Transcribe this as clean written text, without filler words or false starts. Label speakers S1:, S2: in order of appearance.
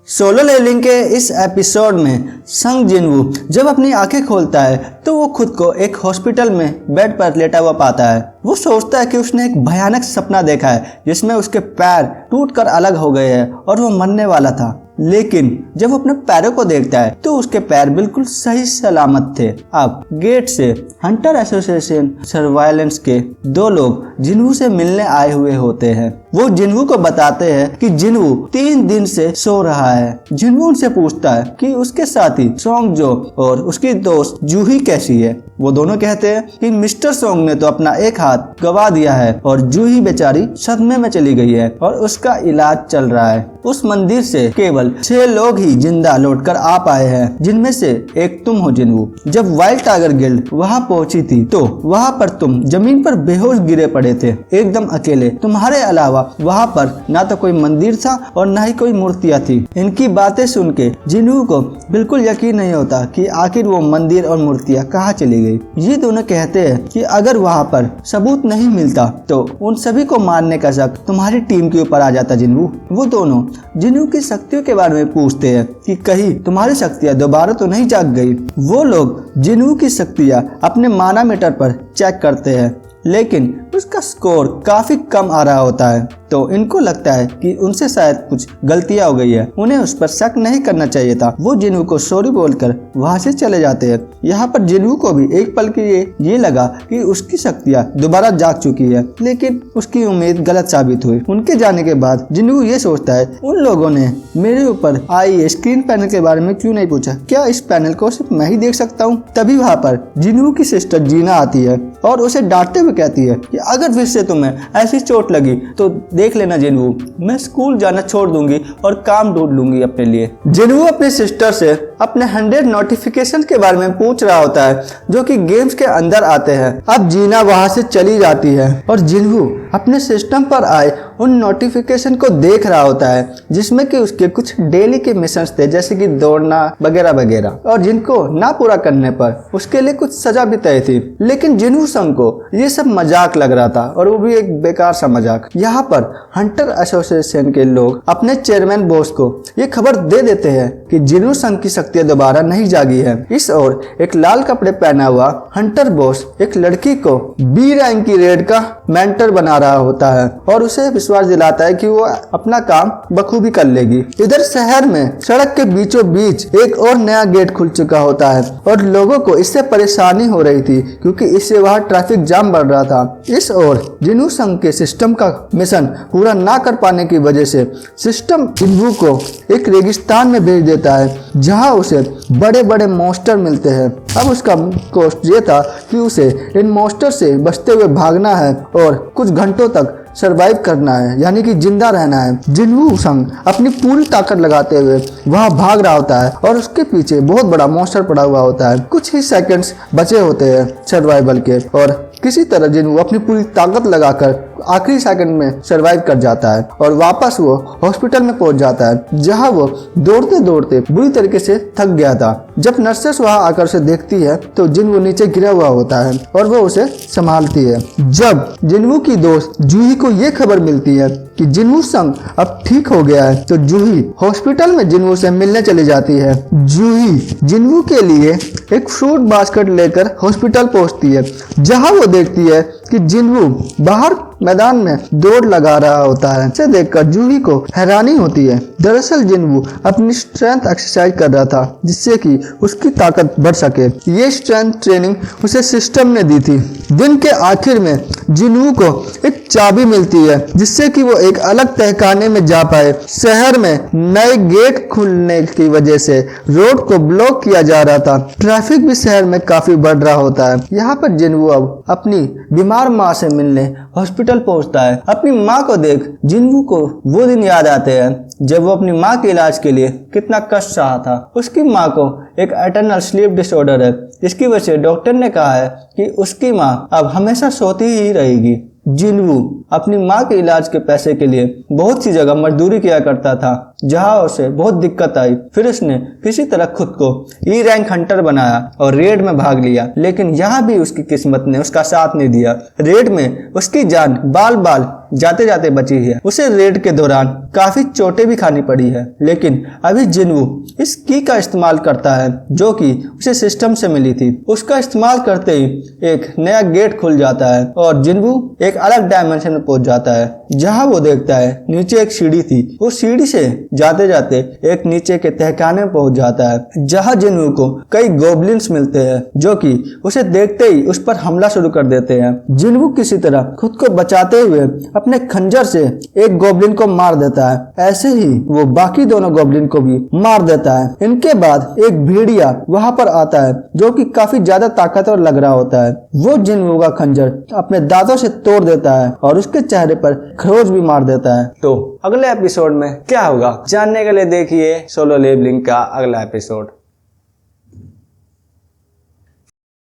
S1: Solo levelling के इस episode में संग जिनवू जब अपनी आंखें खोलता है तो वो खुद को एक हॉस्पिटल में बेड पर लेटा हुआ पाता है। वो सोचता है कि उसने एक भयानक सपना देखा है जिसमें उसके पैर टूटकर अलग हो गए हैं और वो मरने वाला था। लेकिन जब वो अपने पैरों को देखता है तो उसके पैर बिल्कुल सही सलामत थे। अब गेट से हंटर एसोसिएशन सर्वाइलेंस के दो लोग जिनवू से मिलने आए हुए होते हैं। वो जिनवू को बताते हैं कि जिनवू 3 दिन से सो रहा है। जिनवू उनसे पूछता है कि उसके साथी सोंग जो और उसकी दोस्त जूही कैसी है। वो दोनों कहते हैं कि मिस्टर सोंग ने तो अपना एक हाथ गवा दिया है और जूही बेचारी सदमे में चली गई है और उसका इलाज चल रहा है। उस मंदिर से केवल 6 लोग ही जिंदा लौटकर आ पाए हैं, जिनमें से एक तुम हो जिनवू। जब वाइल्ड टाइगर गिल्ड वहां पहुंची थी तो वहां पर तुम जमीन पर बेहोश गिरे पड़े थे, एकदम अकेले। तुम्हारे अलावा वहां पर ना तो कोई मंदिर था और ना ही कोई मूर्तियां थी। इनकी बातें सुन के जिनवू को बिल्कुल यकीन नहीं होता कि आखिर वो मंदिर और मूर्तियां कहाँ चली गई। ये दोनों कहते हैं कि अगर वहाँ पर सबूत नहीं मिलता तो उन सभी को मारने का शक तुम्हारी टीम के ऊपर आ जाता जिनवू। वो दोनों जिनवू की शक्तियों के बारे में पूछते हैं कि कहीं तुम्हारी शक्तियाँ दोबारा तो नहीं जाग गई। वो लोग जिनवू की शक्तियाँ अपने माना मीटर पर चेक करते हैं, लेकिन उसका स्कोर काफी कम आ रहा होता है। तो इनको लगता है कि उनसे शायद कुछ गलतियां हो गई है, उन्हें उस पर शक नहीं करना चाहिए था। वो जिनवू को सॉरी बोलकर वहां से चले जाते हैं। यहाँ पर जिनवू को भी एक पल के लिए ये लगा कि उसकी शक्तियां दोबारा जाग चुकी है, लेकिन उसकी उम्मीद गलत साबित हुई। उनके जाने के बाद जिनवू ये सोचता है उन लोगों ने मेरे ऊपर आई स्क्रीन पैनल के बारे में क्यों नहीं पूछा, क्या इस पैनल को सिर्फ मैं ही देख सकता हूँ। तभी वहाँ पर जिनवू की सिस्टर जीना आती है और उसे डांटते हुए कहती है कि अगर फिर से तुम्हें ऐसी चोट लगी तो देख लेना जिनवू, मैं स्कूल जाना छोड़ दूंगी और काम ढूंढ लूंगी अपने लिए। जिनवू अपने सिस्टर से अपने 100 नोटिफिकेशन के बारे में पूछ रहा होता है जो कि गेम्स के अंदर आते हैं। अब जीना वहां से चली जाती है और जिनवू अपने सिस्टम पर आए उन नोटिफिकेशन को देख रहा होता है जिसमें कि उसके कुछ डेली के मिशंस थे, जैसे कि दौड़ना वगैरह वगैरह, और जिनको ना पूरा करने पर उसके लिए कुछ सजा भी तय थी। लेकिन जिनवू संग को ये सब मजाक लग रहा था और वो भी एक बेकार सा मजाक। यहाँ पर हंटर एसोसिएशन के लोग अपने चेयरमैन बॉस को ये खबर दे देते हैं कि जिनवू संग की शक्तियां दोबारा नहीं जागी है। इस ओर एक लाल कपड़े पहना हुआ हंटर बॉस एक लड़की को बी रैंक की रेड का मेंटर बना रहा होता है और उसे विश्वास दिलाता है कि वो अपना काम बखूबी कर लेगी। इधर शहर में सड़क के बीचों बीच एक और नया गेट खुल चुका होता है और लोगों को इससे परेशानी हो रही थी क्योंकि इससे वहाँ ट्रैफिक जाम बढ़ रहा था। इस ओर जिनवू संघ के सिस्टम का मिशन पूरा ना कर पाने की वजह से सिस्टम जिनवू को एक रेगिस्तान में भेज देता है जहाँ उसे बड़े बड़े मॉन्स्टर मिलते हैं। अब उसका कोस्ट ये था कि उसे इन मॉन्स्टर से बचते हुए भागना है और कुछ घंटों तक सरवाइव करना है, यानी कि जिंदा रहना है। जिनवू संग अपनी पूरी ताकत लगाते हुए वहां भाग रहा होता है और उसके पीछे बहुत बड़ा मॉन्स्टर पड़ा हुआ होता है। कुछ ही सेकंड्स बचे होते हैं सर्वाइवल के और किसी तरह जिनवू अपनी पूरी ताकत लगाकर आखिरी सेकंड में सरवाइव कर जाता है और वापस वो हॉस्पिटल में पहुंच जाता है जहां वो दौड़ते दौड़ते बुरी तरीके से थक गया था। जब नर्सेस वहां आकर उसे देखती है तो जिनवू नीचे गिरा हुआ होता है और वो उसे संभालती है। जब जिनवू की दोस्त जूही को ये खबर मिलती है कि जिनवू संग अब ठीक हो गया है तो जूही हॉस्पिटल में जिनवू से मिलने चली जाती है। जूही जिनवू के लिए एक फ्रूट बास्केट लेकर हॉस्पिटल पहुंचती है जहां वो देखती है कि जिनवू बाहर मैदान में दौड़ लगा रहा होता है। इसे देखकर जूही को हैरानी होती है। दरअसल जिनवू अपनी स्ट्रेंथ एक्सरसाइज कर रहा था जिससे कि उसकी ताकत बढ़ सके। ये स्ट्रेंथ ट्रेनिंग उसे सिस्टम ने दी थी। दिन के आखिर में जिनवू को एक चाबी मिलती है जिससे कि वो एक अलग तहखाने में जा पाए। शहर में नए गेट खुलने की वजह से रोड को ब्लॉक किया जा रहा था। ट्रैफिक भी शहर में काफी बढ़ रहा होता है। यहाँ पर जिनवू अब अपनी बीमार माँ से मिलने हॉस्पिटल पहुंचता है। अपनी माँ को देख जिनवू को वो दिन याद आते हैं जब वो अपनी माँ के इलाज के लिए कितना कष्ट सहा था। उसकी माँ को एक एटर्नल स्लीप डिसऑर्डर है जिसकी वजह से डॉक्टर ने कहा है कि उसकी माँ अब हमेशा सोती ही रहेगी। जिनवू अपनी माँ के इलाज के पैसे के लिए बहुत सी जगह मजदूरी किया करता था जहाँ उसे बहुत दिक्कत आई। फिर उसने किसी तरह खुद को ई रैंक हंटर बनाया और रेड में भाग लिया, लेकिन यहाँ भी उसकी किस्मत ने उसका साथ नहीं दिया। रेड में उसकी जान बाल बाल जाते जाते बची है। उसे रेड के दौरान काफी चोटें भी खानी पड़ी है, लेकिन अभी जिन्वू इस की का इस्तेमाल करता है जो कि उसे सिस्टम से मिली थी। उसका इस्तेमाल करते ही एक नया गेट खुल जाता है और जिन्वू एक अलग डायमेंशन में पहुंच जाता है, जहां वो देखता है नीचे एक सीढ़ी थी। वो सीढ़ी से जाते जाते एक नीचे के तहखाने में पहुंच जाता है, जहां जिन्वू को कई गोब्लिन्स मिलते हैं जो कि उसे देखते ही उस पर हमला शुरू कर देते हैं। जिन्वू किसी तरह खुद को बचाते हुए अपने खंजर से एक गोब्लिन को मार देता है। ऐसे ही वो बाकी दोनों गोब्लिन को भी मार देता है। इनके बाद एक भेड़िया वहां पर आता है जो कि काफी ज्यादा ताकतवर लग रहा होता है। वो जिन्वू का खंजर अपने दांतों से तोड़ देता है और उसके चेहरे पर खरोच भी मार देता है। तो अगले एपिसोड में क्या होगा जानने के लिए देखिए सोलो लेवलिंग का अगला एपिसोड।